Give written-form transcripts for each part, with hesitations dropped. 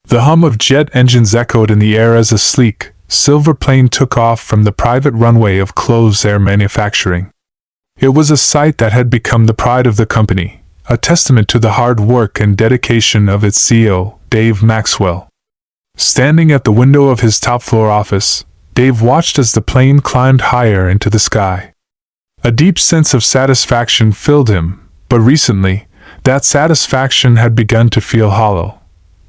The hum of jet engines echoed in the air as a sleek, silver plane took off from the private runway of Close Air Manufacturing. It was a sight that had become the pride of the company, a testament to the hard work and dedication of its CEO, Dave Maxwell. Standing at the window of his top-floor office, Dave watched as the plane climbed higher into the sky. A deep sense of satisfaction filled him, but recently, that satisfaction had begun to feel hollow.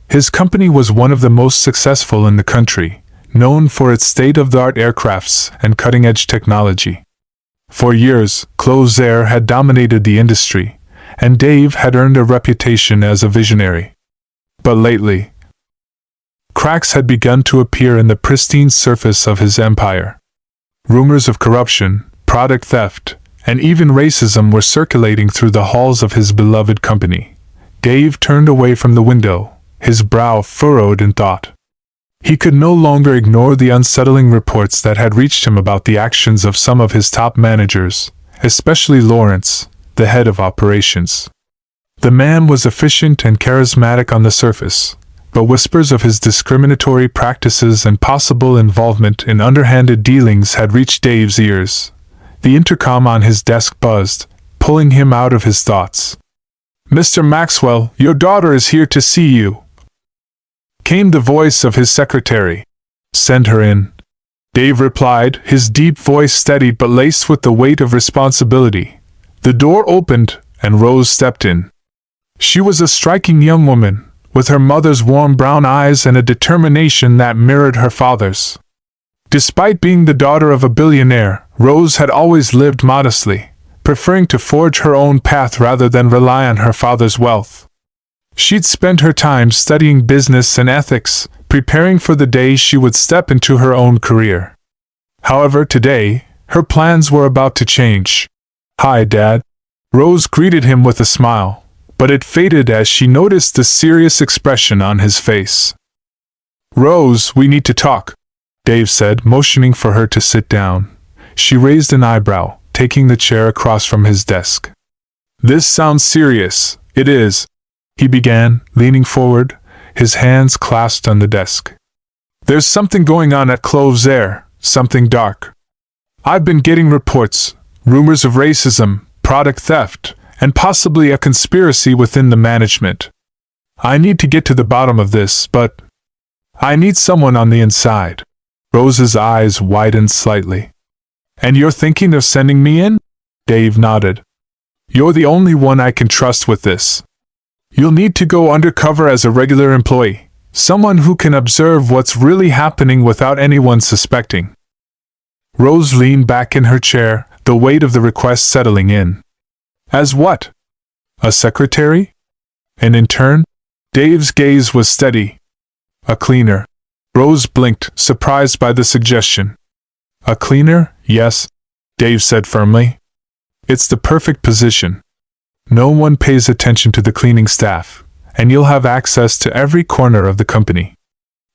His company was one of the most successful in the country, known for its state-of-the-art aircrafts and cutting-edge technology. For years, Close Air had dominated the industry, and Dave had earned a reputation as a visionary. But lately, cracks had begun to appear in the pristine surface of his empire. Rumors of corruption, product theft, and even racism were circulating through the halls of his beloved company. Dave turned away from the window, his brow furrowed in thought. He could no longer ignore the unsettling reports that had reached him about the actions of some of his top managers, especially Lawrence, the head of operations. The man was efficient and charismatic on the surface, but whispers of his discriminatory practices and possible involvement in underhanded dealings had reached Dave's ears. The intercom on his desk buzzed, pulling him out of his thoughts. "Mr. Maxwell, your daughter is here to see you," came the voice of his secretary. "Send her in," Dave replied, his deep voice steadied but laced with the weight of responsibility. The door opened, and Rose stepped in. She was a striking young woman, with her mother's warm brown eyes and a determination that mirrored her father's. Despite being the daughter of a billionaire, Rose had always lived modestly, preferring to forge her own path rather than rely on her father's wealth. She'd spent her time studying business and ethics, preparing for the day she would step into her own career. However, today, her plans were about to change. "Hi, Dad." Rose greeted him with a smile, but it faded as she noticed the serious expression on his face. "Rose, we need to talk," Dave said, motioning for her to sit down. She raised an eyebrow, taking the chair across from his desk. "This sounds serious." "It is," he began, leaning forward, his hands clasped on the desk. "There's something going on at Close Air, something dark. I've been getting reports, rumors of racism, product theft, and possibly a conspiracy within the management. I need to get to the bottom of this, but I need someone on the inside." Rose's eyes widened slightly. "And you're thinking of sending me in?" Dave nodded. "You're the only one I can trust with this. You'll need to go undercover as a regular employee, someone who can observe what's really happening without anyone suspecting." Rose leaned back in her chair, the weight of the request settling in. "As what? A secretary? An intern?" Dave's gaze was steady. "A cleaner." Rose blinked, surprised by the suggestion. "A cleaner? Yes," Dave said firmly. "It's the perfect position. No one pays attention to the cleaning staff, and you'll have access to every corner of the company.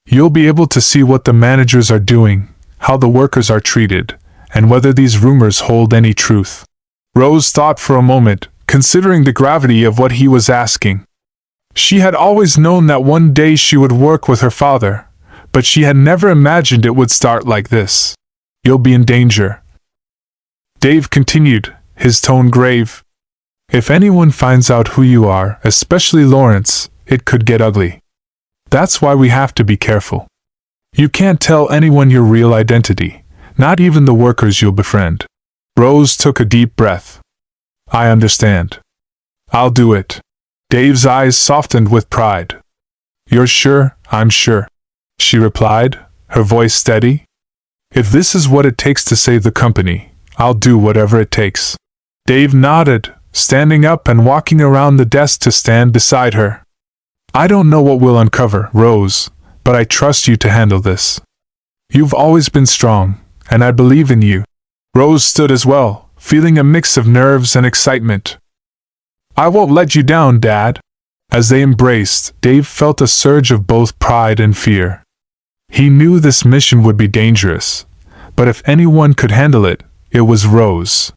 You'll be able to see what the managers are doing, how the workers are treated, and whether these rumors hold any truth." Rose thought for a moment, considering the gravity of what he was asking. She had always known that one day she would work with her father, but she had never imagined it would start like this. "You'll be in danger," Dave continued, his tone grave. "If anyone finds out who you are, especially Lawrence, it could get ugly. That's why we have to be careful. You can't tell anyone your real identity, not even the workers you'll befriend." Rose took a deep breath. "I understand. I'll do it." Dave's eyes softened with pride. "You're sure?" "I'm sure," she replied, her voice steady. "If this is what it takes to save the company, I'll do whatever it takes." Dave nodded, standing up and walking around the desk to stand beside her. "I don't know what we'll uncover, Rose, but I trust you to handle this. You've always been strong, and I believe in you." Rose stood as well, feeling a mix of nerves and excitement. "I won't let you down, Dad." As they embraced, Dave felt a surge of both pride and fear. He knew this mission would be dangerous, but if anyone could handle it, it was Rose.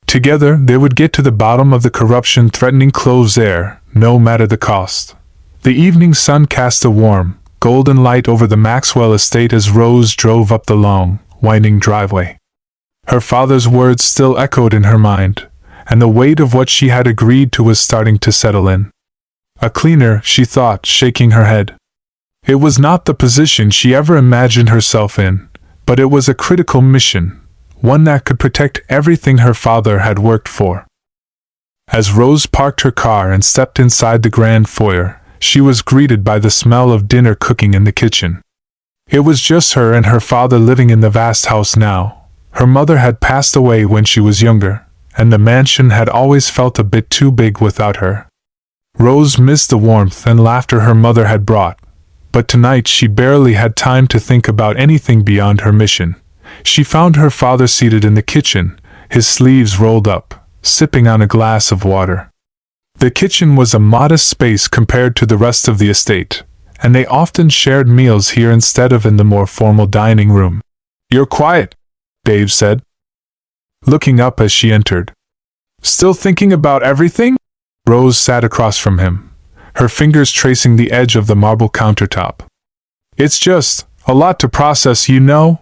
Together, they would get to the bottom of the corruption threatening Close Air, no matter the cost. The evening sun cast a warm, golden light over the Maxwell estate as Rose drove up the long, winding driveway. Her father's words still echoed in her mind, and the weight of what she had agreed to was starting to settle in. A cleaner, she thought, shaking her head. It was not the position she ever imagined herself in, but it was a critical mission, one that could protect everything her father had worked for. As Rose parked her car and stepped inside the grand foyer, she was greeted by the smell of dinner cooking in the kitchen. It was just her and her father living in the vast house now. Her mother had passed away when she was younger, and the mansion had always felt a bit too big without her. Rose missed the warmth and laughter her mother had brought, but tonight she barely had time to think about anything beyond her mission. She found her father seated in the kitchen, his sleeves rolled up, sipping on a glass of water. The kitchen was a modest space compared to the rest of the estate, and they often shared meals here instead of in the more formal dining room. "You're quiet," Dave said, looking up as she entered. "Still thinking about everything?" Rose sat across from him, her fingers tracing the edge of the marble countertop. "It's just a lot to process, you know?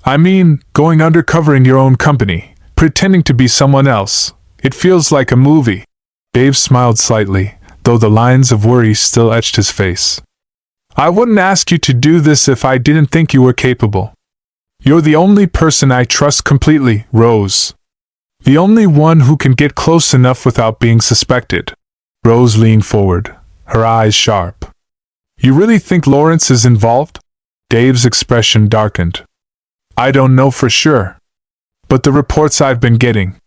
I mean, going undercover in your own company, pretending to be someone else. It feels like a movie." Dave smiled slightly, though the lines of worry still etched his face. "I wouldn't ask you to do this if I didn't think you were capable. You're the only person I trust completely, Rose. The only one who can get close enough without being suspected." Rose leaned forward, her eyes sharp. "You really think Lawrence is involved?" Dave's expression darkened. "I don't know for sure. But the reports I've been getting,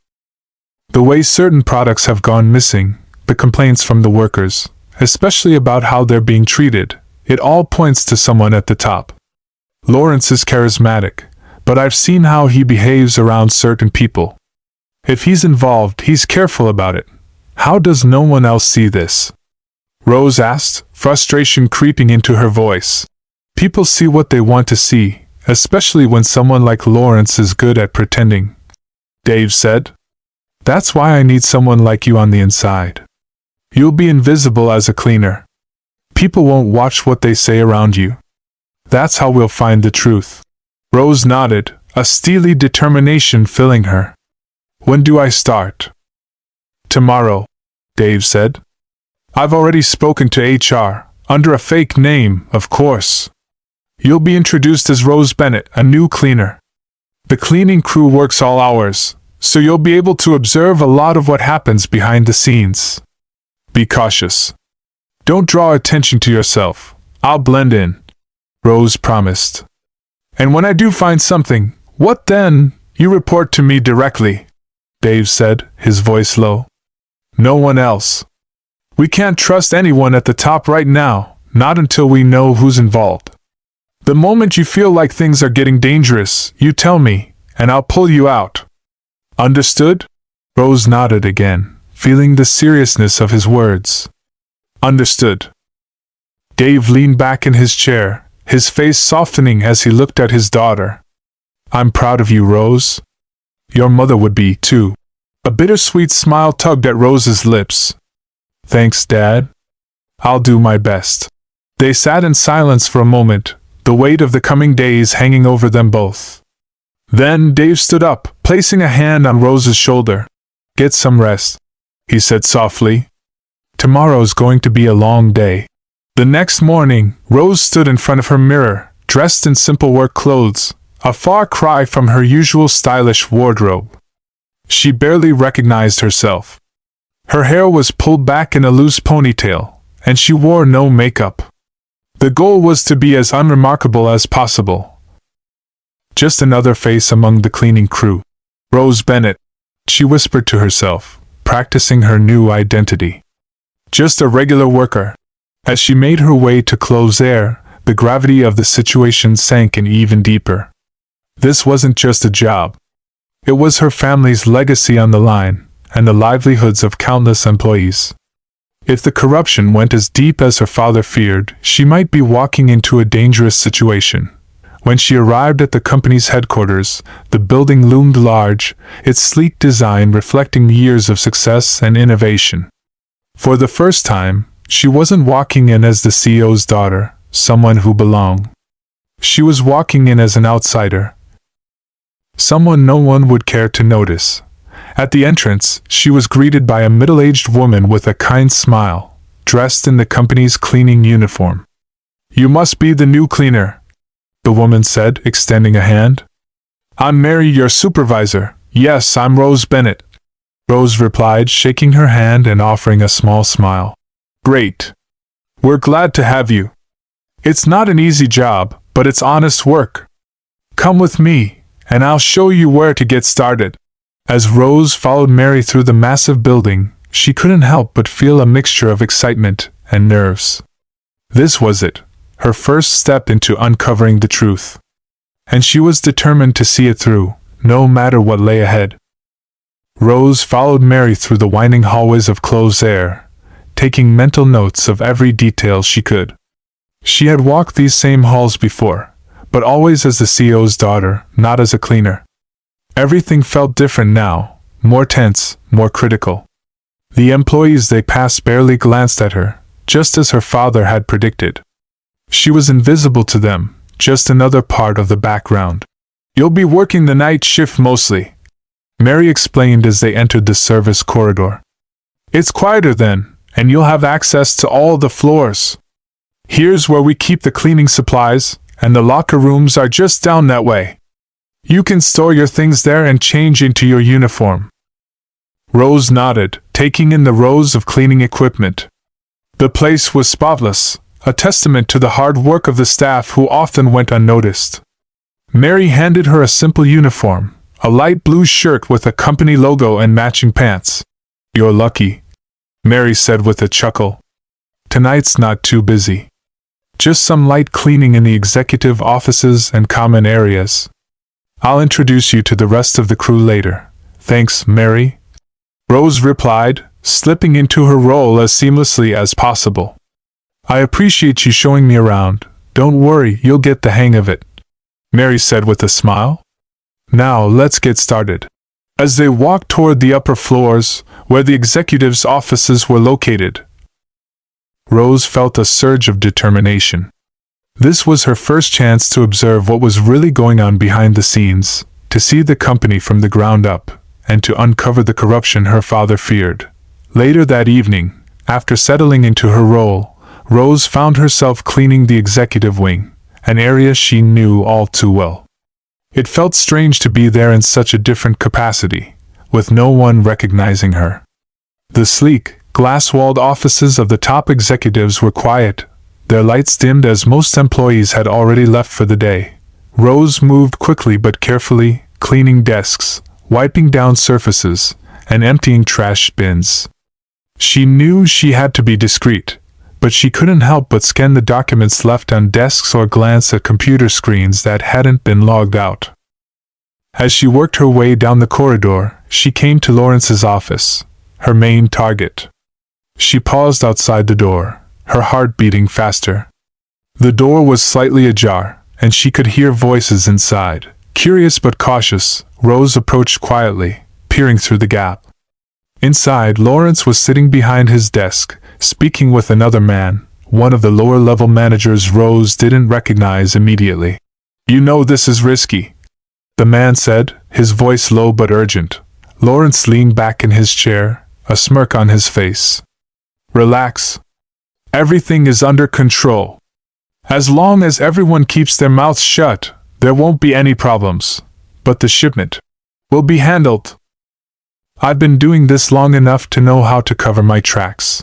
the way certain products have gone missing, the complaints from the workers, especially about how they're being treated, it all points to someone at the top. Lawrence is charismatic, but I've seen how he behaves around certain people. If he's involved, he's careful about it. How does no one else see this?" Rose asked, frustration creeping into her voice. "People see what they want to see, especially when someone like Lawrence is good at pretending," Dave said. "That's why I need someone like you on the inside. You'll be invisible as a cleaner. People won't watch what they say around you. That's how we'll find the truth." Rose nodded, a steely determination filling her. "When do I start?" "Tomorrow," Dave said. "I've already spoken to HR, under a fake name, of course. You'll be introduced as Rose Bennett, a new cleaner. The cleaning crew works all hours, so you'll be able to observe a lot of what happens behind the scenes. Be cautious. Don't draw attention to yourself. I'll blend in," Rose promised. "And when I do find something, what then? You report to me directly," Dave said, his voice low. "No one else. We can't trust anyone at the top right now, not until we know who's involved. The moment you feel like things are getting dangerous, you tell me, and I'll pull you out. Understood?" Rose nodded again, feeling the seriousness of his words. "Understood." Dave leaned back in his chair, his face softening as he looked at his daughter. "I'm proud of you, Rose. Your mother would be, too." A bittersweet smile tugged at Rose's lips. "Thanks, Dad. I'll do my best." They sat in silence for a moment, the weight of the coming days hanging over them both. Then Dave stood up, placing a hand on Rose's shoulder. "Get some rest," he said softly. "Tomorrow's going to be a long day." The next morning, Rose stood in front of her mirror, dressed in simple work clothes, a far cry from her usual stylish wardrobe. She barely recognized herself. Her hair was pulled back in a loose ponytail, and she wore no makeup. The goal was to be as unremarkable as possible. Just another face among the cleaning crew. Rose Bennett, she whispered to herself, practicing her new identity. Just a regular worker. As she made her way to close air, the gravity of the situation sank in even deeper. This wasn't just a job. It was her family's legacy on the line, and the livelihoods of countless employees. If the corruption went as deep as her father feared, she might be walking into a dangerous situation. When she arrived at the company's headquarters, the building loomed large, its sleek design reflecting years of success and innovation. For the first time, She wasn't walking in as the CEO's daughter, someone who belonged. She was walking in as an outsider, someone no one would care to notice. At the entrance, she was greeted by a middle-aged woman with a kind smile, dressed in the company's cleaning uniform. "You must be the new cleaner," the woman said, extending a hand. "I'm Mary, your supervisor." "Yes, I'm Rose Bennett," Rose replied, shaking her hand and offering a small smile. "Great. We're glad to have you. It's not an easy job, but it's honest work. Come with me, and I'll show you where to get started." As Rose followed Mary through the massive building, she couldn't help but feel a mixture of excitement and nerves. This was it, her first step into uncovering the truth. And she was determined to see it through, no matter what lay ahead. Rose followed Mary through the winding hallways of closed air, taking mental notes of every detail she could. She had walked these same halls before, but always as the CEO's daughter, not as a cleaner. Everything felt different now, more tense, more critical. The employees they passed barely glanced at her, just as her father had predicted. She was invisible to them, just another part of the background. "You'll be working the night shift mostly," Mary explained as they entered the service corridor. "It's quieter then, and you'll have access to all the floors. Here's where we keep the cleaning supplies, and the locker rooms are just down that way. You can store your things there and change into your uniform." Rose nodded, taking in the rows of cleaning equipment. The place was spotless, a testament to the hard work of the staff who often went unnoticed. Mary handed her a simple uniform, a light blue shirt with a company logo and matching pants. "You're lucky," Mary said with a chuckle. "Tonight's not too busy. Just some light cleaning in the executive offices and common areas. I'll introduce you to the rest of the crew later." "Thanks, Mary," Rose replied, slipping into her role as seamlessly as possible. "I appreciate you showing me around. Don't worry, you'll get the hang of it," Mary said with a smile. "Now let's get started." As they walked toward the upper floors, where the executives' offices were located, Rose felt a surge of determination. This was her first chance to observe what was really going on behind the scenes, to see the company from the ground up, and to uncover the corruption her father feared. Later that evening, after settling into her role, Rose found herself cleaning the executive wing, an area she knew all too well. It felt strange to be there in such a different capacity, with no one recognizing her. The sleek, glass-walled offices of the top executives were quiet, their lights dimmed as most employees had already left for the day. Rose moved quickly but carefully, cleaning desks, wiping down surfaces, and emptying trash bins. She knew she had to be discreet, but she couldn't help but scan the documents left on desks or glance at computer screens that hadn't been logged out. As she worked her way down the corridor, she came to Lawrence's office, her main target. She paused outside the door, her heart beating faster. The door was slightly ajar, and she could hear voices inside. Curious but cautious, Rose approached quietly, peering through the gap. Inside, Lawrence was sitting behind his desk, speaking with another man, one of the lower-level managers Rose didn't recognize immediately. "You know this is risky," the man said, his voice low but urgent. Lawrence leaned back in his chair, a smirk on his face. "Relax. Everything is under control. As long as everyone keeps their mouths shut, there won't be any problems. But the shipment will be handled. I've been doing this long enough to know how to cover my tracks.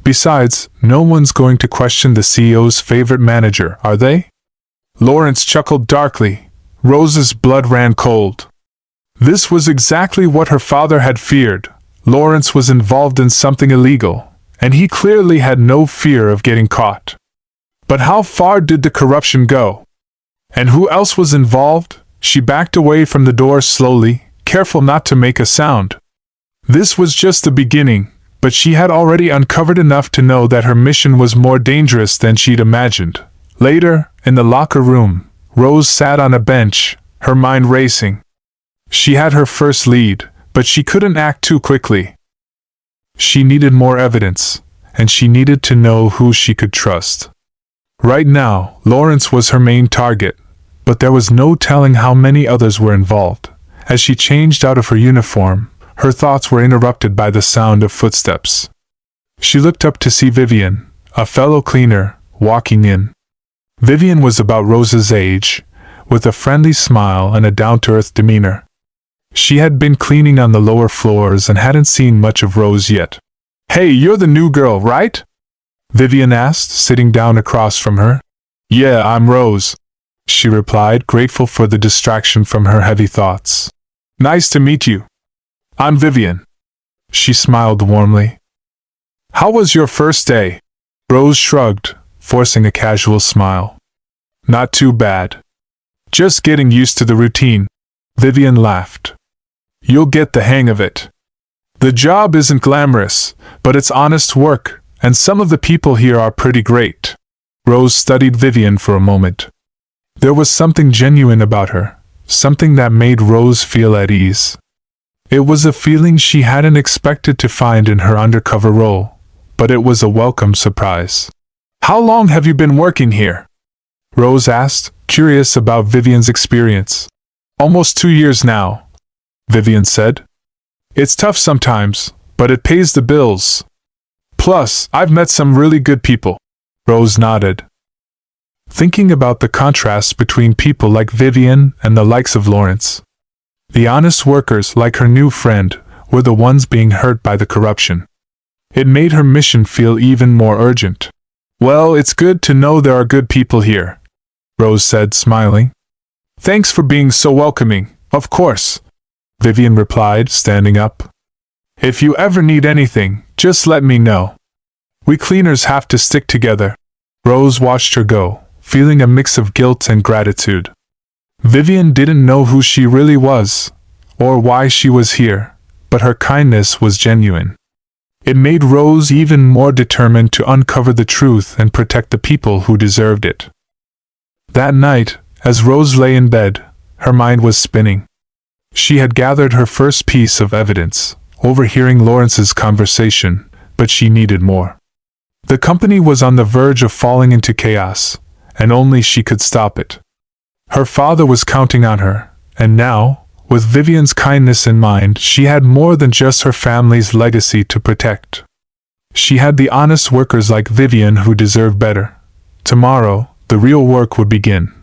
Besides, no one's going to question the CEO's favorite manager, are they?" Lawrence chuckled darkly. Rose's blood ran cold. This was exactly what her father had feared. Lawrence was involved in something illegal, and he clearly had no fear of getting caught. But how far did the corruption go? And who else was involved? She backed away from the door slowly, careful not to make a sound. This was just the beginning, but she had already uncovered enough to know that her mission was more dangerous than she'd imagined. Later, in the locker room, Rose sat on a bench, her mind racing. She had her first lead, but she couldn't act too quickly. She needed more evidence, and she needed to know who she could trust. Right now, Lawrence was her main target, but there was no telling how many others were involved. As she changed out of her uniform, her thoughts were interrupted by the sound of footsteps. She looked up to see Vivian, a fellow cleaner, walking in. Vivian was about Rose's age, with a friendly smile and a down-to-earth demeanor. She had been cleaning on the lower floors and hadn't seen much of Rose yet. "Hey, you're the new girl, right?" Vivian asked, sitting down across from her. "Yeah, I'm Rose," she replied, grateful for the distraction from her heavy thoughts. "Nice to meet you." "I'm Vivian." She smiled warmly. "How was your first day?" Rose shrugged, forcing a casual smile. "Not too bad. Just getting used to the routine." Vivian laughed. "You'll get the hang of it. The job isn't glamorous, but it's honest work, and some of the people here are pretty great." Rose studied Vivian for a moment. There was something genuine about her, something that made Rose feel at ease. It was a feeling she hadn't expected to find in her undercover role, but it was a welcome surprise. "How long have you been working here?" Rose asked, curious about Vivian's experience. "Almost 2 years now," Vivian said. "It's tough sometimes, but it pays the bills. Plus, I've met some really good people." Rose nodded, thinking about the contrast between people like Vivian and the likes of Lawrence. The honest workers, like her new friend, were the ones being hurt by the corruption. It made her mission feel even more urgent. "Well, it's good to know there are good people here," Rose said, smiling. "Thanks for being so welcoming." "Of course," Vivian replied, standing up. "If you ever need anything, just let me know. We cleaners have to stick together." Rose watched her go, feeling a mix of guilt and gratitude. Vivian didn't know who she really was, or why she was here, but her kindness was genuine. It made Rose even more determined to uncover the truth and protect the people who deserved it. That night, as Rose lay in bed, her mind was spinning. She had gathered her first piece of evidence, overhearing Lawrence's conversation, but she needed more. The company was on the verge of falling into chaos, and only she could stop it. Her father was counting on her, and now, with Vivian's kindness in mind, she had more than just her family's legacy to protect. She had the honest workers like Vivian who deserved better. Tomorrow, the real work would begin.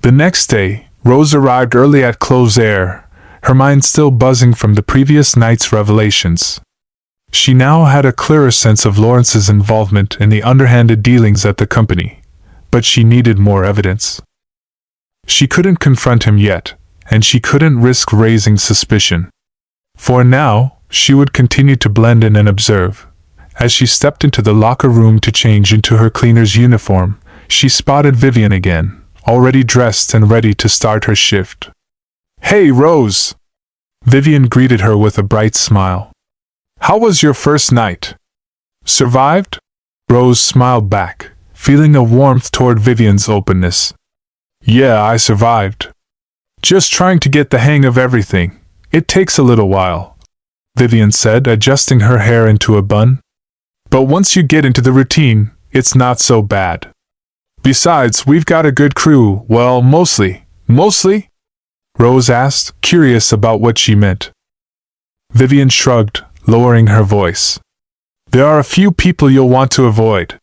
The next day, Rose arrived early at Close Air, her mind still buzzing from the previous night's revelations. She now had a clearer sense of Lawrence's involvement in the underhanded dealings at the company, but she needed more evidence. She couldn't confront him yet, and she couldn't risk raising suspicion. For now, she would continue to blend in and observe. As she stepped into the locker room to change into her cleaner's uniform, she spotted Vivian again, already dressed and ready to start her shift. "Hey, Rose!" Vivian greeted her with a bright smile. "How was your first night? Survived?" Rose smiled back, feeling a warmth toward Vivian's openness. "Yeah, I survived. Just trying to get the hang of everything. It takes a little while," Vivian said, adjusting her hair into a bun. "But once you get into the routine, it's not so bad. Besides, we've got a good crew, well, mostly." "Mostly?" Rose asked, curious about what she meant. Vivian shrugged, lowering her voice. "There are a few people you'll want to avoid.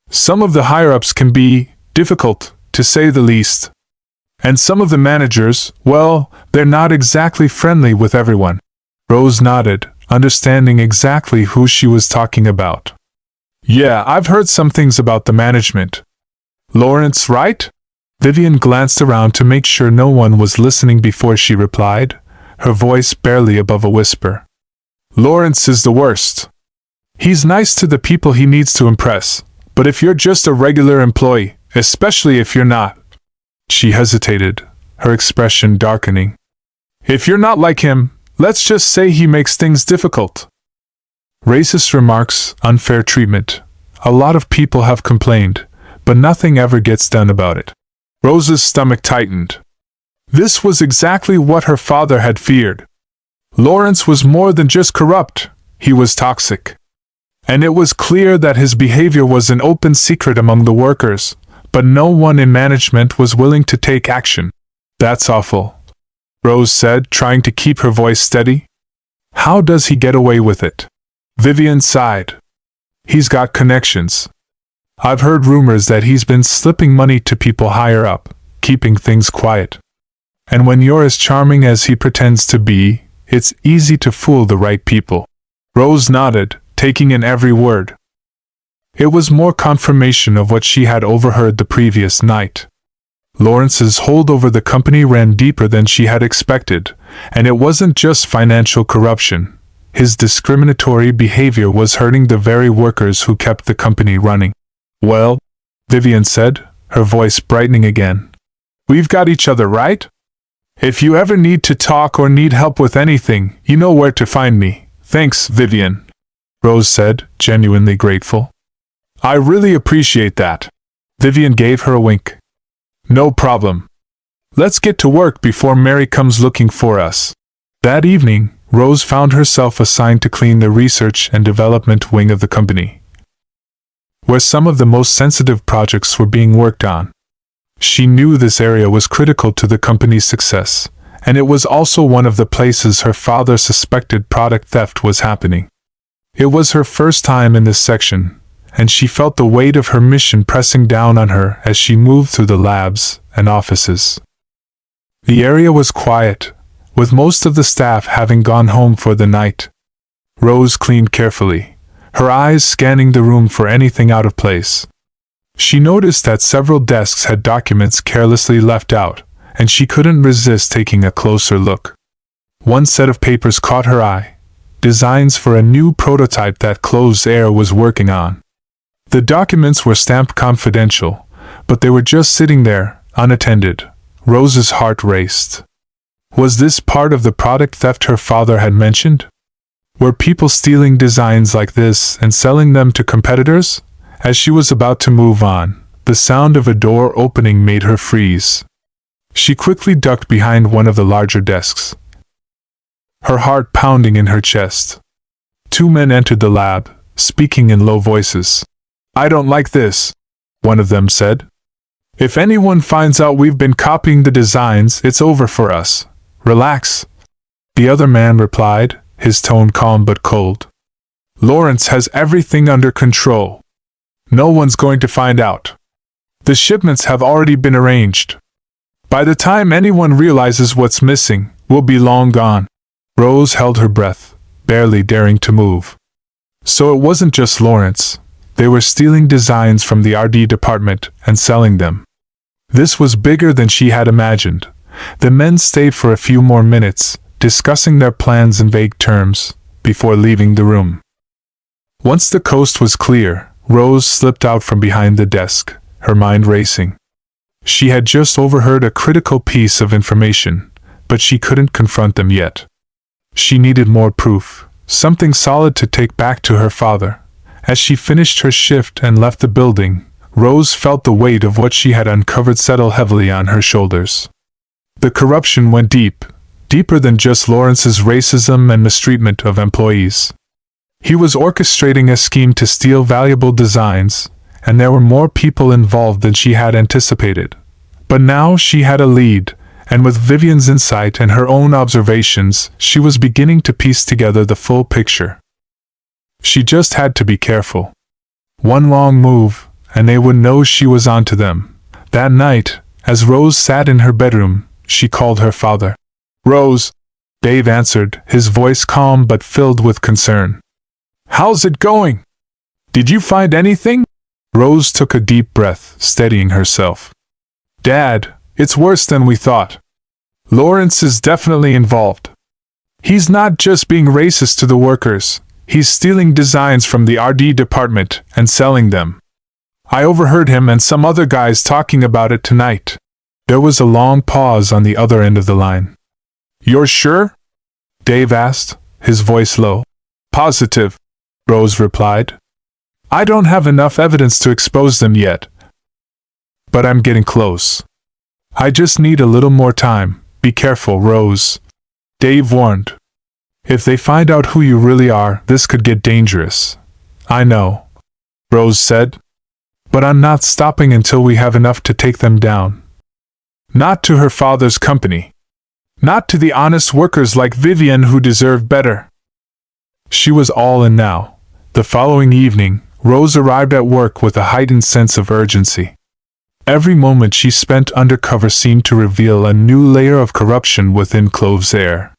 Some of the higher-ups can be difficult, to say the least. And some of the managers, well, they're not exactly friendly with everyone." Rose nodded, understanding exactly who she was talking about. "Yeah, I've heard some things about the management. Lawrence, right?" Vivian glanced around to make sure no one was listening before she replied, her voice barely above a whisper. "Lawrence is the worst. He's nice to the people he needs to impress, but if you're just a regular employee, especially if you're not..." She hesitated, her expression darkening. "If you're not like him, let's just say he makes things difficult. Racist remarks, unfair treatment. A lot of people have complained, but nothing ever gets done about it." Rose's stomach tightened. This was exactly what her father had feared. Lawrence was more than just corrupt, he was toxic. And it was clear that his behavior was an open secret among the workers, but no one in management was willing to take action. "That's awful," Rose said, trying to keep her voice steady. "How does he get away with it?" Vivian sighed. "He's got connections. I've heard rumors that he's been slipping money to people higher up, keeping things quiet. And when you're as charming as he pretends to be, it's easy to fool the right people." Rose nodded, taking in every word. It was more confirmation of what she had overheard the previous night. Lawrence's hold over the company ran deeper than she had expected, and it wasn't just financial corruption. His discriminatory behavior was hurting the very workers who kept the company running. "Well," Vivian said, her voice brightening again, "we've got each other, right? If you ever need to talk or need help with anything, you know where to find me." "Thanks, Vivian," Rose said, genuinely grateful. "I really appreciate that." Vivian gave her a wink. "No problem. Let's get to work before Mary comes looking for us." That evening, Rose found herself assigned to clean the research and development wing of the company, where some of the most sensitive projects were being worked on. She knew this area was critical to the company's success, and it was also one of the places her father suspected product theft was happening. It was her first time in this section, and she felt the weight of her mission pressing down on her as she moved through the labs and offices. The area was quiet, with most of the staff having gone home for the night. Rose cleaned carefully, her eyes scanning the room for anything out of place. She noticed that several desks had documents carelessly left out, and she couldn't resist taking a closer look. One set of papers caught her eye, designs for a new prototype that Closed Air was working on. The documents were stamped confidential, but they were just sitting there, unattended. Rose's heart raced. Was this part of the product theft her father had mentioned? Were people stealing designs like this and selling them to competitors? As she was about to move on, the sound of a door opening made her freeze. She quickly ducked behind one of the larger desks, her heart pounding in her chest. Two men entered the lab, speaking in low voices. "I don't like this," one of them said. "If anyone finds out we've been copying the designs, it's over for us. Relax," the other man replied, his tone calm but cold. "Lawrence has everything under control. No one's going to find out. The shipments have already been arranged. By the time anyone realizes what's missing, we'll be long gone." Rose held her breath, barely daring to move. So it wasn't just Lawrence. They were stealing designs from the R&D department and selling them. This was bigger than she had imagined. The men stayed for a few more minutes, discussing their plans in vague terms, before leaving the room. Once the coast was clear, Rose slipped out from behind the desk, her mind racing. She had just overheard a critical piece of information, but she couldn't confront them yet. She needed more proof, something solid to take back to her father. As she finished her shift and left the building, Rose felt the weight of what she had uncovered settle heavily on her shoulders. The corruption went deep, deeper than just Lawrence's racism and mistreatment of employees. He was orchestrating a scheme to steal valuable designs, and there were more people involved than she had anticipated. But now she had a lead, and with Vivian's insight and her own observations, she was beginning to piece together the full picture. She just had to be careful. One wrong move, and they would know she was onto them. That night, as Rose sat in her bedroom, she called her father. "Rose," Dave answered, his voice calm but filled with concern. "How's it going? Did you find anything?" Rose took a deep breath, steadying herself. "Dad, it's worse than we thought. Lawrence is definitely involved. He's not just being racist to the workers, he's stealing designs from the R&D department and selling them. I overheard him and some other guys talking about it tonight." There was a long pause on the other end of the line. "You're sure?" Dave asked, his voice low. "Positive," Rose replied. "I don't have enough evidence to expose them yet, but I'm getting close. I just need a little more time. Be careful, Rose," Dave warned. "If they find out who you really are, this could get dangerous." I know, Rose said. But I'm not stopping until we have enough to take them down. Not to her father's company. Not to the honest workers like Vivian who deserve better. She was all in now. The following evening, Rose arrived at work with a heightened sense of urgency. Every moment she spent undercover seemed to reveal a new layer of corruption within Clove's air.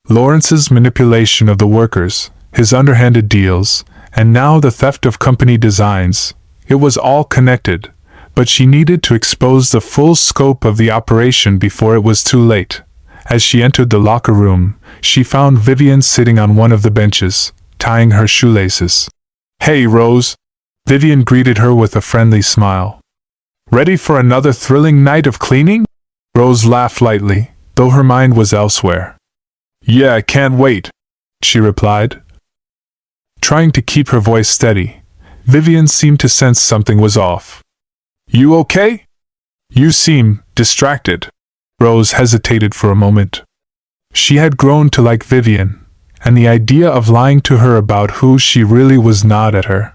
Lawrence's manipulation of the workers, his underhanded deals, and now the theft of company designs. It was all connected, but she needed to expose the full scope of the operation before it was too late. As she entered the locker room, she found Vivian sitting on one of the benches, tying her shoelaces. "Hey, Rose," Vivian greeted her with a friendly smile. "Ready for another thrilling night of cleaning?" Rose laughed lightly, though her mind was elsewhere. "Yeah, I can't wait," she replied. Trying to keep her voice steady, Vivian seemed to sense something was off. "You okay? You seem distracted." Rose hesitated for a moment. She had grown to like Vivian, and the idea of lying to her about who she really was gnawed at her.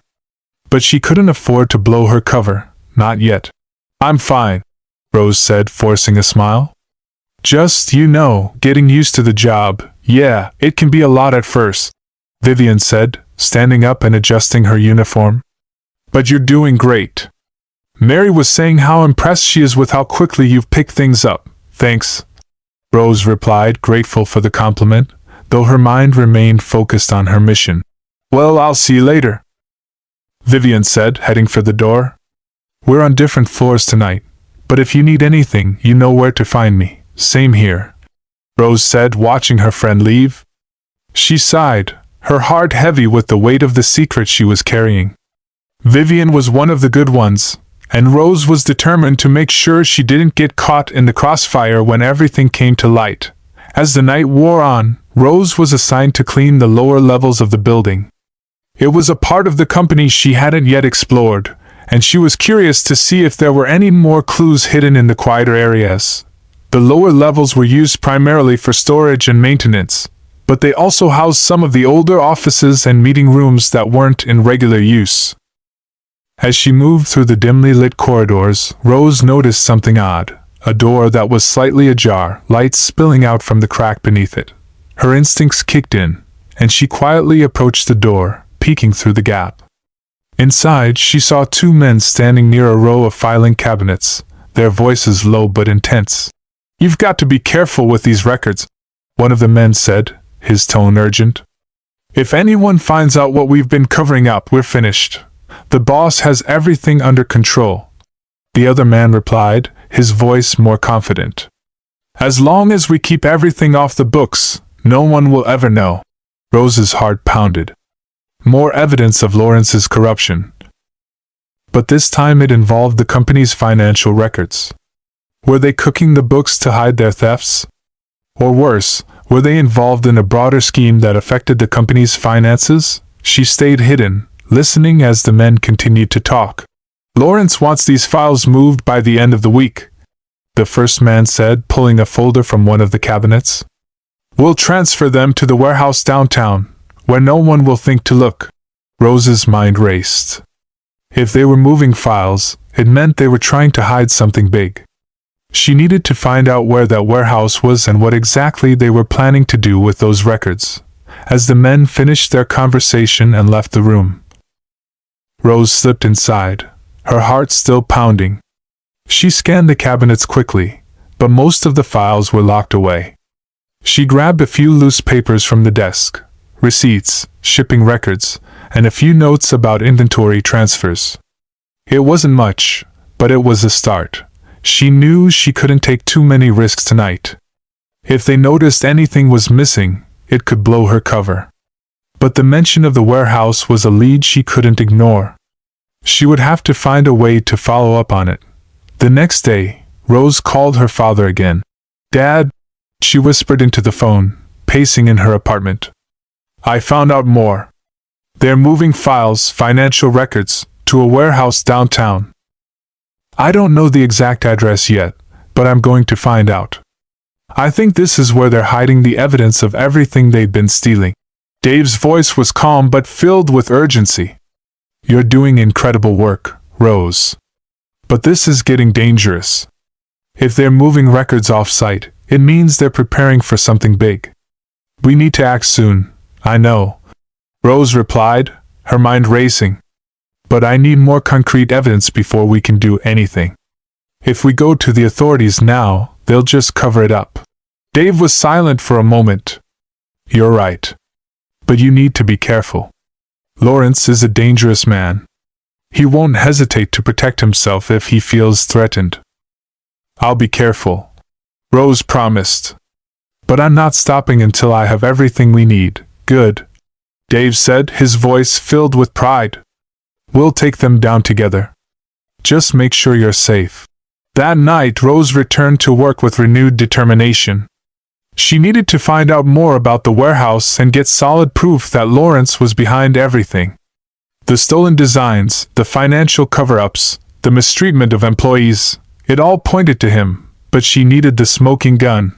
But she couldn't afford to blow her cover, not yet. "I'm fine," Rose said, forcing a smile. "Just, getting used to the job. Yeah, it can be a lot at first," Vivian said, standing up and adjusting her uniform. "But you're doing great. Mary was saying how impressed she is with how quickly you've picked things up." "Thanks," Rose replied, grateful for the compliment, though her mind remained focused on her mission. "Well, I'll see you later," Vivian said, heading for the door. "We're on different floors tonight, but if you need anything, you know where to find me." "Same here," Rose said, watching her friend leave. She sighed, her heart heavy with the weight of the secret she was carrying. Vivian was one of the good ones, and Rose was determined to make sure she didn't get caught in the crossfire when everything came to light. As the night wore on, Rose was assigned to clean the lower levels of the building. It was a part of the company she hadn't yet explored, and she was curious to see if there were any more clues hidden in the quieter areas. The lower levels were used primarily for storage and maintenance, but they also housed some of the older offices and meeting rooms that weren't in regular use. As she moved through the dimly lit corridors, Rose noticed something odd, a door that was slightly ajar, light spilling out from the crack beneath it. Her instincts kicked in, and she quietly approached the door, peeking through the gap. Inside, she saw two men standing near a row of filing cabinets, their voices low but intense. "You've got to be careful with these records," one of the men said, his tone urgent. "If anyone finds out what we've been covering up, we're finished. The boss has everything under control." The other man replied, his voice more confident. "As long as we keep everything off the books, no one will ever know." Rose's heart pounded. More evidence of Lawrence's corruption. But this time it involved the company's financial records. Were they cooking the books to hide their thefts? Or worse, were they involved in a broader scheme that affected the company's finances? She stayed hidden, listening as the men continued to talk. "Lawrence wants these files moved by the end of the week," the first man said, pulling a folder from one of the cabinets. "We'll transfer them to the warehouse downtown, where no one will think to look." Rose's mind raced. If they were moving files, it meant they were trying to hide something big. She needed to find out where that warehouse was and what exactly they were planning to do with those records. As the men finished their conversation and left the room, Rose slipped inside, her heart still pounding. She scanned the cabinets quickly, but most of the files were locked away. She grabbed a few loose papers from the desk, receipts, shipping records, and a few notes about inventory transfers. It wasn't much, but it was a start. She knew she couldn't take too many risks tonight. If they noticed anything was missing, it could blow her cover. But the mention of the warehouse was a lead she couldn't ignore. She would have to find a way to follow up on it. The next day, Rose called her father again. "Dad," she whispered into the phone, pacing in her apartment. "I found out more. They're moving files, financial records, to a warehouse downtown. I don't know the exact address yet, but I'm going to find out. I think this is where they're hiding the evidence of everything they've been stealing." Dave's voice was calm but filled with urgency. You're doing incredible work, Rose. But this is getting dangerous. If they're moving records off-site, it means they're preparing for something big. We need to act soon, I know, Rose replied, her mind racing. But I need more concrete evidence before we can do anything. If we go to the authorities now, they'll just cover it up. Dave was silent for a moment. You're right. But you need to be careful. Lawrence is a dangerous man. He won't hesitate to protect himself if he feels threatened. I'll be careful, Rose promised. But I'm not stopping until I have everything we need. Good, Dave said, his voice filled with pride. We'll take them down together. Just make sure you're safe. That night, Rose returned to work with renewed determination. She needed to find out more about the warehouse and get solid proof that Lawrence was behind everything. The stolen designs, the financial cover-ups, the mistreatment of employees, it all pointed to him, but she needed the smoking gun.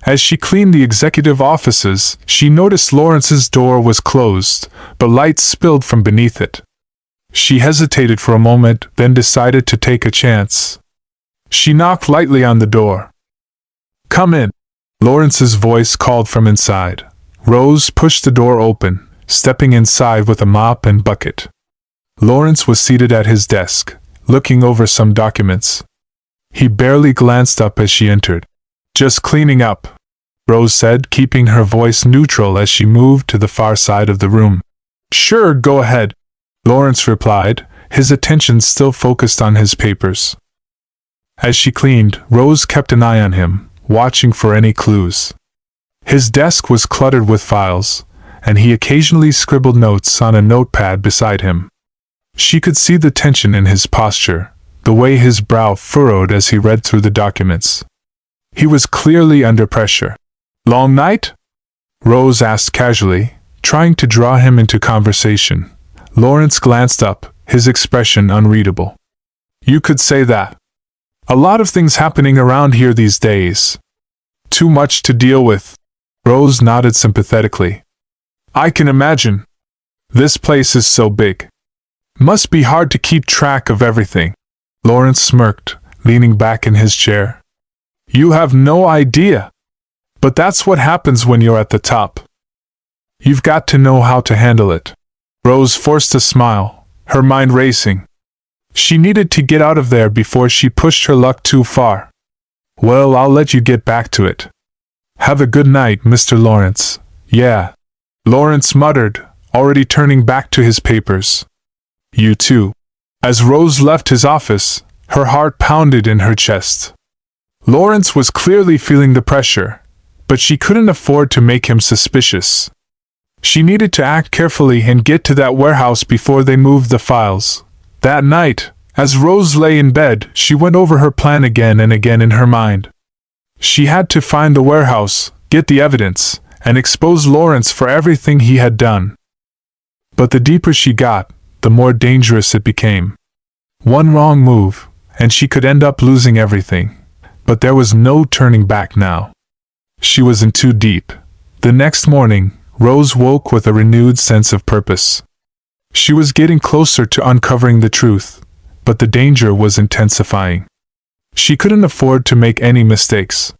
As she cleaned the executive offices, she noticed Lawrence's door was closed, but light spilled from beneath it. She hesitated for a moment, then decided to take a chance. She knocked lightly on the door. Come in, Lawrence's voice called from inside. Rose pushed the door open, stepping inside with a mop and bucket. Lawrence was seated at his desk, looking over some documents. He barely glanced up as she entered. Just cleaning up, Rose said, keeping her voice neutral as she moved to the far side of the room. Sure, go ahead, Lawrence replied, his attention still focused on his papers. As she cleaned, Rose kept an eye on him, watching for any clues. His desk was cluttered with files, and he occasionally scribbled notes on a notepad beside him. She could see the tension in his posture, the way his brow furrowed as he read through the documents. He was clearly under pressure. Long night? Rose asked casually, trying to draw him into conversation. Lawrence glanced up, his expression unreadable. You could say that. A lot of things happening around here these days. Too much to deal with. Rose nodded sympathetically. I can imagine. This place is so big. Must be hard to keep track of everything. Lawrence smirked, leaning back in his chair. You have no idea. But that's what happens when you're at the top. You've got to know how to handle it. Rose forced a smile, her mind racing. She needed to get out of there before she pushed her luck too far. Well, I'll let you get back to it. Have a good night, Mr. Lawrence. Yeah, Lawrence muttered, already turning back to his papers. You too. As Rose left his office, her heart pounded in her chest. Lawrence was clearly feeling the pressure, but she couldn't afford to make him suspicious. She needed to act carefully and get to that warehouse before they moved the files. That night, as Rose lay in bed, she went over her plan again and again in her mind. She had to find the warehouse, get the evidence, and expose Lawrence for everything he had done. But the deeper she got, the more dangerous it became. One wrong move, and she could end up losing everything. But there was no turning back now. She was in too deep. The next morning, Rose woke with a renewed sense of purpose. She was getting closer to uncovering the truth, but the danger was intensifying. She couldn't afford to make any mistakes.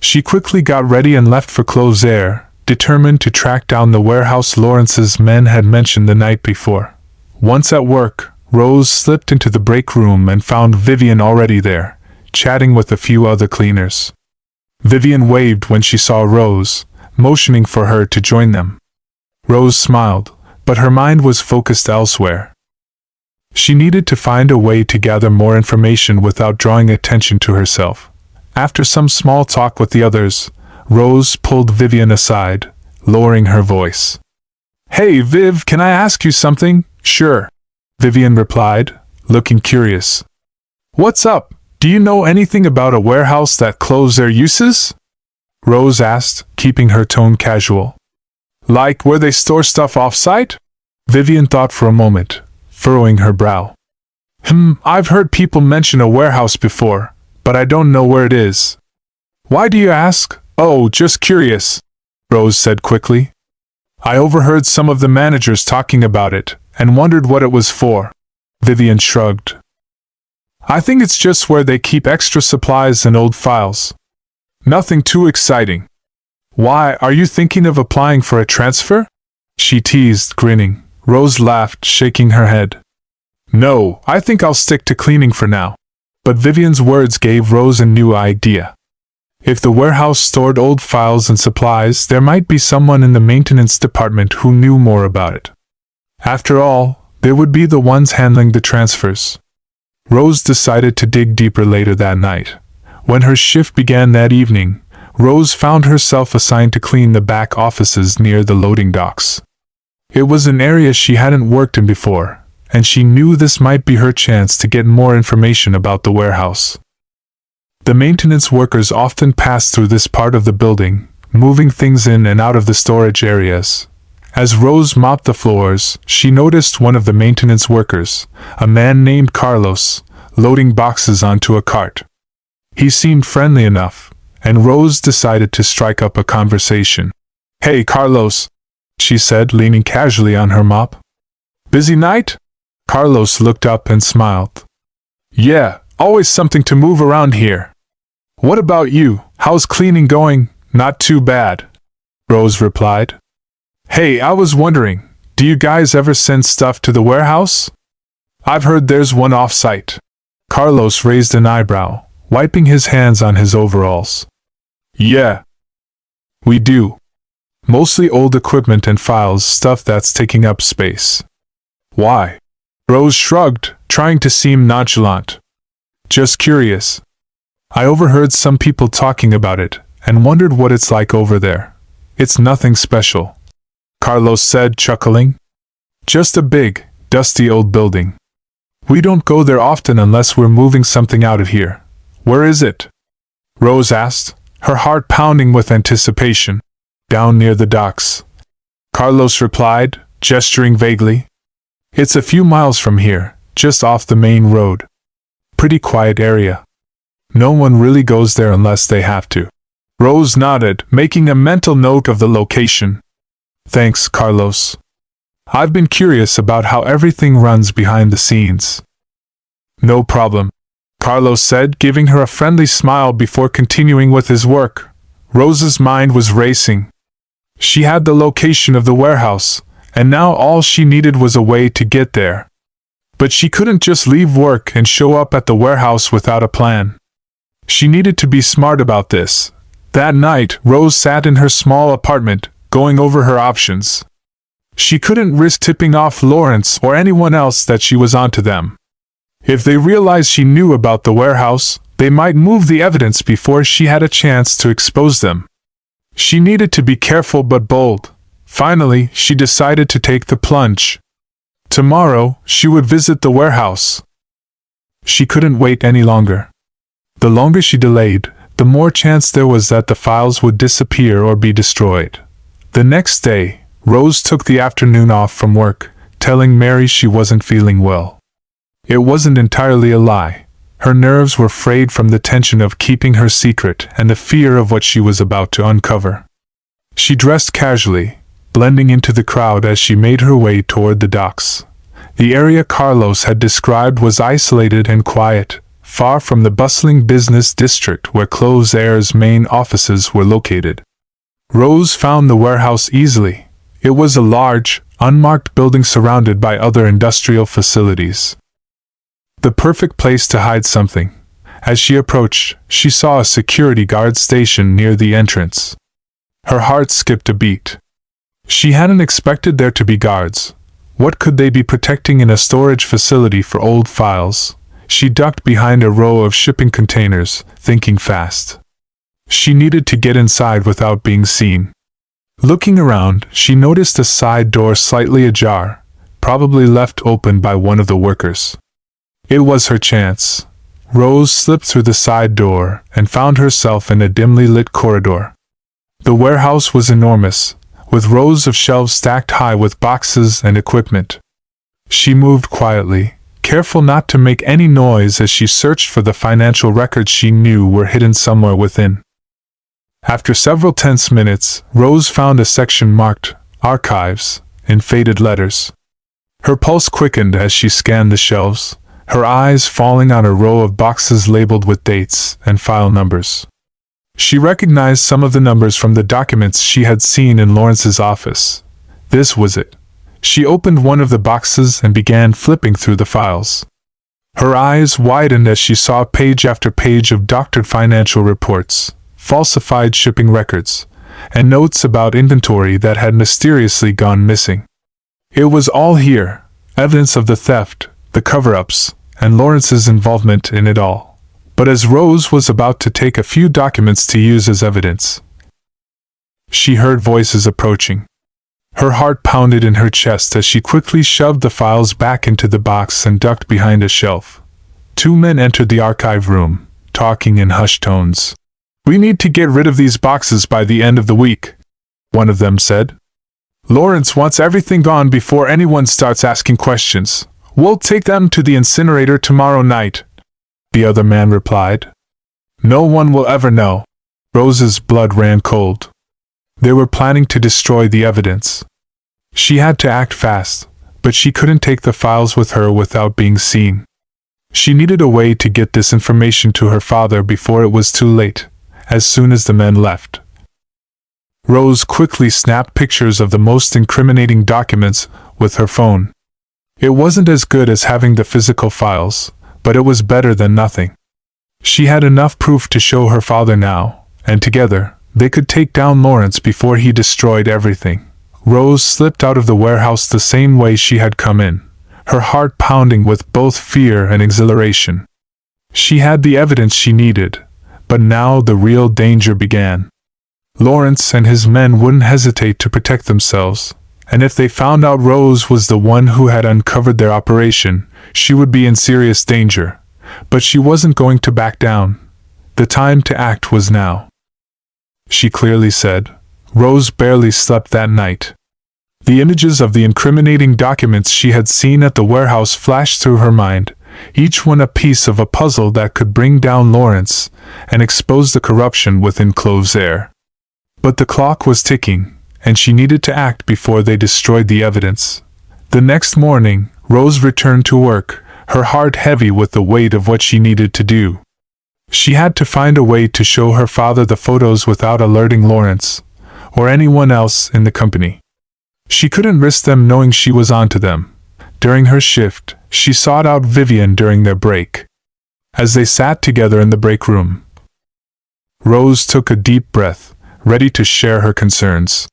She quickly got ready and left for Close Air, determined to track down the warehouse Lawrence's men had mentioned the night before. Once at work, Rose slipped into the break room and found Vivian already there, chatting with a few other cleaners. Vivian waved when she saw Rose, motioning for her to join them. Rose smiled, but her mind was focused elsewhere. She needed to find a way to gather more information without drawing attention to herself. After some small talk with the others, Rose pulled Vivian aside, lowering her voice. Hey Viv, can I ask you something? Sure, Vivian replied, looking curious. What's up? Do you know anything about a warehouse that closed their uses? Rose asked, keeping her tone casual. Like where they store stuff off-site? Vivian thought for a moment, furrowing her brow. I've heard people mention a warehouse before, but I don't know where it is. Why do you ask? Oh, just curious, Rose said quickly. I overheard some of the managers talking about it, and wondered what it was for. Vivian shrugged. I think it's just where they keep extra supplies and old files. Nothing too exciting. Why, are you thinking of applying for a transfer? She teased, grinning. Rose laughed, shaking her head. No, I think I'll stick to cleaning for now. But Vivian's words gave Rose a new idea. If the warehouse stored old files and supplies, there might be someone in the maintenance department who knew more about it. After all, they would be the ones handling the transfers. Rose decided to dig deeper later that night. When her shift began that evening, Rose found herself assigned to clean the back offices near the loading docks. It was an area she hadn't worked in before, and she knew this might be her chance to get more information about the warehouse. The maintenance workers often passed through this part of the building, moving things in and out of the storage areas. As Rose mopped the floors, she noticed one of the maintenance workers, a man named Carlos, loading boxes onto a cart. He seemed friendly enough, and Rose decided to strike up a conversation. Hey, Carlos, she said, leaning casually on her mop. Busy night? Carlos looked up and smiled. Yeah, always something to move around here. What about you? How's cleaning going? Not too bad, Rose replied. Hey, I was wondering, do you guys ever send stuff to the warehouse? I've heard there's one off-site. Carlos raised an eyebrow, wiping his hands on his overalls. Yeah, we do. Mostly old equipment and files, stuff that's taking up space. Why? Rose shrugged, trying to seem nonchalant. Just curious. I overheard some people talking about it, and wondered what it's like over there. It's nothing special, Carlos said, chuckling. Just a big, dusty old building. We don't go there often unless we're moving something out of here. Where is it? Rose asked, her heart pounding with anticipation. Down near the docks, Carlos replied, gesturing vaguely. It's a few miles from here, just off the main road. Pretty quiet area. No one really goes there unless they have to. Rose nodded, making a mental note of the location. Thanks, Carlos. I've been curious about how everything runs behind the scenes. No problem, Carlos said, giving her a friendly smile before continuing with his work. Rose's mind was racing. She had the location of the warehouse, and now all she needed was a way to get there. But she couldn't just leave work and show up at the warehouse without a plan. She needed to be smart about this. That night, Rose sat in her small apartment, going over her options. She couldn't risk tipping off Lawrence or anyone else that she was onto them. If they realized she knew about the warehouse, they might move the evidence before she had a chance to expose them. She needed to be careful but bold. Finally, she decided to take the plunge. Tomorrow, she would visit the warehouse. She couldn't wait any longer. The longer she delayed, the more chance there was that the files would disappear or be destroyed. The next day, Rose took the afternoon off from work, telling Mary she wasn't feeling well. It wasn't entirely a lie. Her nerves were frayed from the tension of keeping her secret and the fear of what she was about to uncover. She dressed casually, blending into the crowd as she made her way toward the docks. The area Carlos had described was isolated and quiet, far from the bustling business district where Close Air's main offices were located. Rose found the warehouse easily. It was a large, unmarked building surrounded by other industrial facilities. The perfect place to hide something. As she approached, she saw a security guard stationed near the entrance. Her heart skipped a beat. She hadn't expected there to be guards. What could they be protecting in a storage facility for old files? She ducked behind a row of shipping containers, thinking fast. She needed to get inside without being seen. Looking around, she noticed a side door slightly ajar, probably left open by one of the workers. It was her chance. Rose slipped through the side door and found herself in a dimly lit corridor. The warehouse was enormous, with rows of shelves stacked high with boxes and equipment. She moved quietly, careful not to make any noise as she searched for the financial records she knew were hidden somewhere within. After several tense minutes, Rose found a section marked Archives in faded letters. Her pulse quickened as she scanned the shelves, her eyes falling on a row of boxes labeled with dates and file numbers. She recognized some of the numbers from the documents she had seen in Lawrence's office. This was it. She opened one of the boxes and began flipping through the files. Her eyes widened as she saw page after page of doctored financial reports, falsified shipping records, and notes about inventory that had mysteriously gone missing. It was all here, evidence of the theft, the cover-ups, and Lawrence's involvement in it all. But as Rose was about to take a few documents to use as evidence, she heard voices approaching. Her heart pounded in her chest as she quickly shoved the files back into the box and ducked behind a shelf. Two men entered the archive room, talking in hushed tones. "We need to get rid of these boxes by the end of the week," one of them said. "Lawrence wants everything gone before anyone starts asking questions. We'll take them to the incinerator tomorrow night," the other man replied. "No one will ever know." Rose's blood ran cold. They were planning to destroy the evidence. She had to act fast, but she couldn't take the files with her without being seen. She needed a way to get this information to her father before it was too late, as soon as the men left. Rose quickly snapped pictures of the most incriminating documents with her phone. It wasn't as good as having the physical files, but it was better than nothing. She had enough proof to show her father now, and together, they could take down Lawrence before he destroyed everything. Rose slipped out of the warehouse the same way she had come in, her heart pounding with both fear and exhilaration. She had the evidence she needed, but now the real danger began. Lawrence and his men wouldn't hesitate to protect themselves, and if they found out Rose was the one who had uncovered their operation, she would be in serious danger. But she wasn't going to back down. The time to act was now. She clearly said. Rose barely slept that night. The images of the incriminating documents she had seen at the warehouse flashed through her mind, each one a piece of a puzzle that could bring down Lawrence and expose the corruption within Clove's heir. But the clock was ticking, and she needed to act before they destroyed the evidence. The next morning, Rose returned to work, her heart heavy with the weight of what she needed to do. She had to find a way to show her father the photos without alerting Lawrence, or anyone else in the company. She couldn't risk them knowing she was onto them. During her shift, she sought out Vivian during their break. As they sat together in the break room, Rose took a deep breath, ready to share her concerns.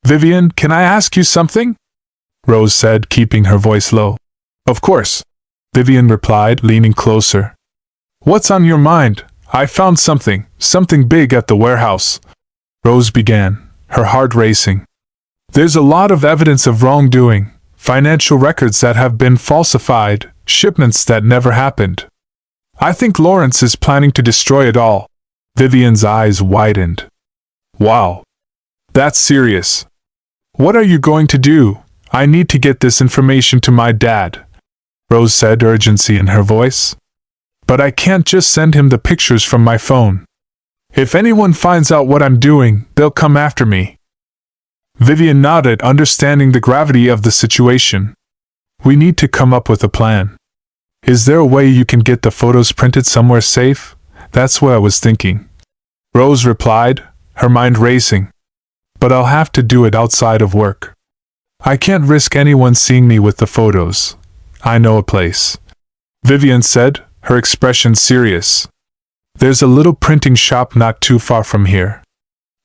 "Vivian, can I ask you something?" Rose said, keeping her voice low. "Of course," Vivian replied, leaning closer. "What's on your mind? I found something big at the warehouse," Rose began, her heart racing. "There's a lot of evidence of wrongdoing, financial records that have been falsified, shipments that never happened. I think Lawrence is planning to destroy it all." Vivian's eyes widened. "Wow. That's serious. What are you going to do? I need to get this information to my dad," Rose said, urgency in her voice. "But I can't just send him the pictures from my phone. If anyone finds out what I'm doing, they'll come after me." Vivian nodded, understanding the gravity of the situation. "We need to come up with a plan. Is there a way you can get the photos printed somewhere safe? That's what I was thinking," Rose replied, her mind racing. "But I'll have to do it outside of work. I can't risk anyone seeing me with the photos. I know a place," Vivian said, her expression serious. "There's a little printing shop not too far from here.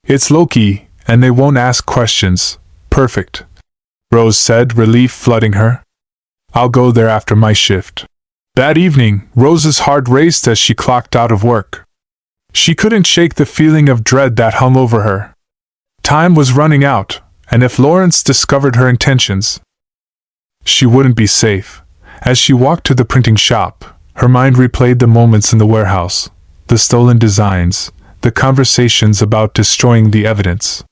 It's low-key, and they won't ask questions." "Perfect," Rose said, relief flooding her. "I'll go there after my shift." That evening, Rose's heart raced as she clocked out of work. She couldn't shake the feeling of dread that hung over her. Time was running out, and if Lawrence discovered her intentions, she wouldn't be safe. As she walked to the printing shop, her mind replayed the moments in the warehouse, the stolen designs, the conversations about destroying the evidence.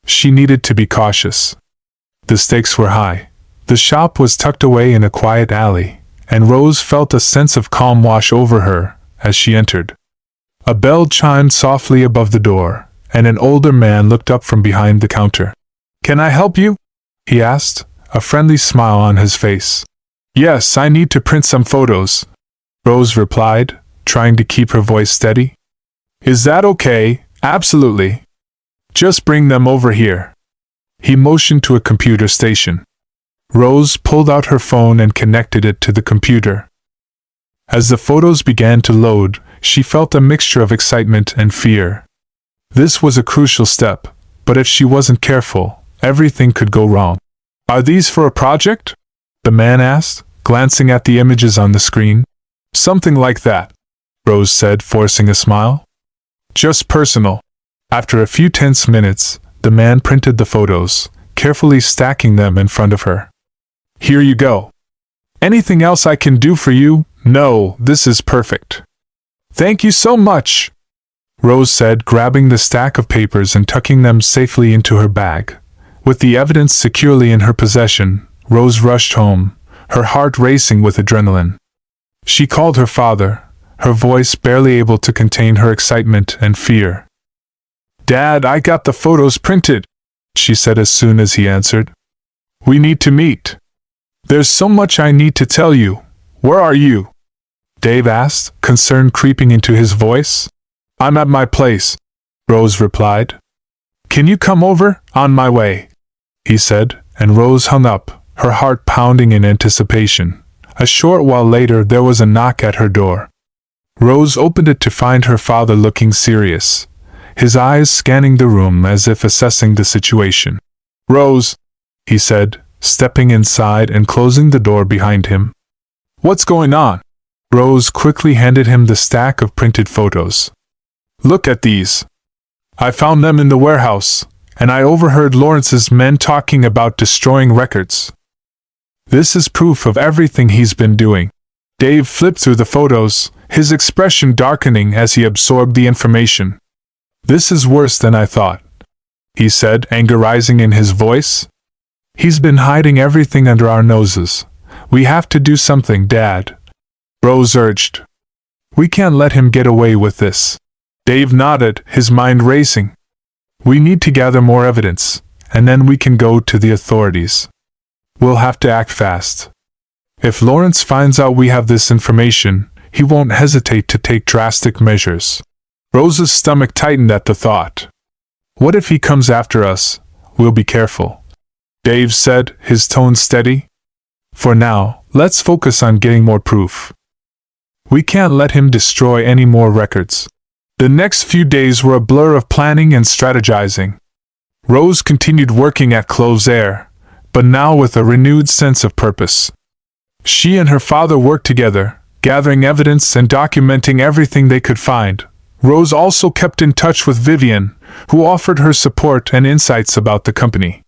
She needed to be cautious. The stakes were high. The shop was tucked away in a quiet alley, and Rose felt a sense of calm wash over her as she entered. A bell chimed softly above the door, and an older man looked up from behind the counter. "Can I help you?" he asked, a friendly smile on his face. Yes, I need to print some photos, Rose replied, trying to keep her voice steady. Is that okay? Absolutely. Just bring them over here. He motioned to a computer station. Rose pulled out her phone and connected it to the computer. As the photos began to load, she felt a mixture of excitement and fear. This was a crucial step, but if she wasn't careful, everything could go wrong. Are these for a project? The man asked, glancing at the images on the screen. Something like that, Rose said, forcing a smile. Just personal. After a few tense minutes, the man printed the photos, carefully stacking them in front of her. Here you go. Anything else I can do for you? No, this is perfect. Thank you so much, Rose said, grabbing the stack of papers and tucking them safely into her bag. With the evidence securely in her possession, Rose rushed home, her heart racing with adrenaline. She called her father, her voice barely able to contain her excitement and fear. Dad, I got the photos printed, she said as soon as he answered. We need to meet. There's so much I need to tell you. Where are you? Dave asked, concern creeping into his voice. I'm at my place, Rose replied. Can you come over? On my way, he said, and Rose hung up, her heart pounding in anticipation. A short while later there was a knock at her door. Rose opened it to find her father looking serious, his eyes scanning the room as if assessing the situation. Rose, he said, stepping inside and closing the door behind him. What's going on? Rose quickly handed him the stack of printed photos. Look at these. I found them in the warehouse, and I overheard Lawrence's men talking about destroying records. This is proof of everything he's been doing. Dave flipped through the photos, his expression darkening as he absorbed the information. This is worse than I thought, he said, anger rising in his voice. He's been hiding everything under our noses. We have to do something, Dad, Rose urged. We can't let him get away with this. Dave nodded, his mind racing. We need to gather more evidence, and then we can go to the authorities. We'll have to act fast. If Lawrence finds out we have this information, he won't hesitate to take drastic measures. Rose's stomach tightened at the thought. What if he comes after us? We'll be careful, Dave said, his tone steady. For now, let's focus on getting more proof. We can't let him destroy any more records. The next few days were a blur of planning and strategizing. Rose continued working at Cloves Air, but now with a renewed sense of purpose. She and her father worked together, gathering evidence and documenting everything they could find. Rose also kept in touch with Vivian, who offered her support and insights about the company.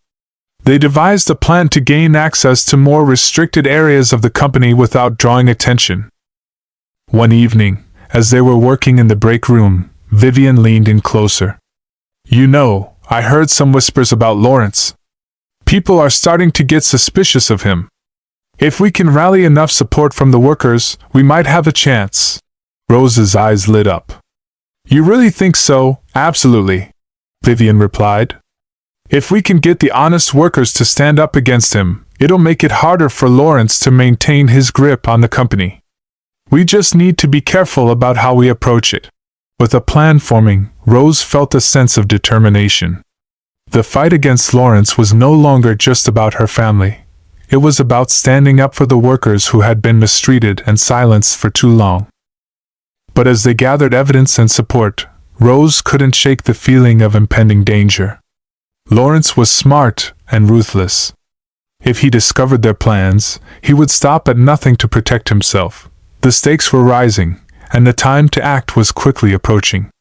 They devised a plan to gain access to more restricted areas of the company without drawing attention. One evening, as they were working in the break room, Vivian leaned in closer. You know, I heard some whispers about Lawrence. People are starting to get suspicious of him. If we can rally enough support from the workers, we might have a chance. Rose's eyes lit up. You really think so? Absolutely, Vivian replied. If we can get the honest workers to stand up against him, it'll make it harder for Lawrence to maintain his grip on the company. We just need to be careful about how we approach it. With a plan forming, Rose felt a sense of determination. The fight against Lawrence was no longer just about her family. It was about standing up for the workers who had been mistreated and silenced for too long. But as they gathered evidence and support, Rose couldn't shake the feeling of impending danger. Lawrence was smart and ruthless. If he discovered their plans, he would stop at nothing to protect himself. The stakes were rising, and the time to act was quickly approaching.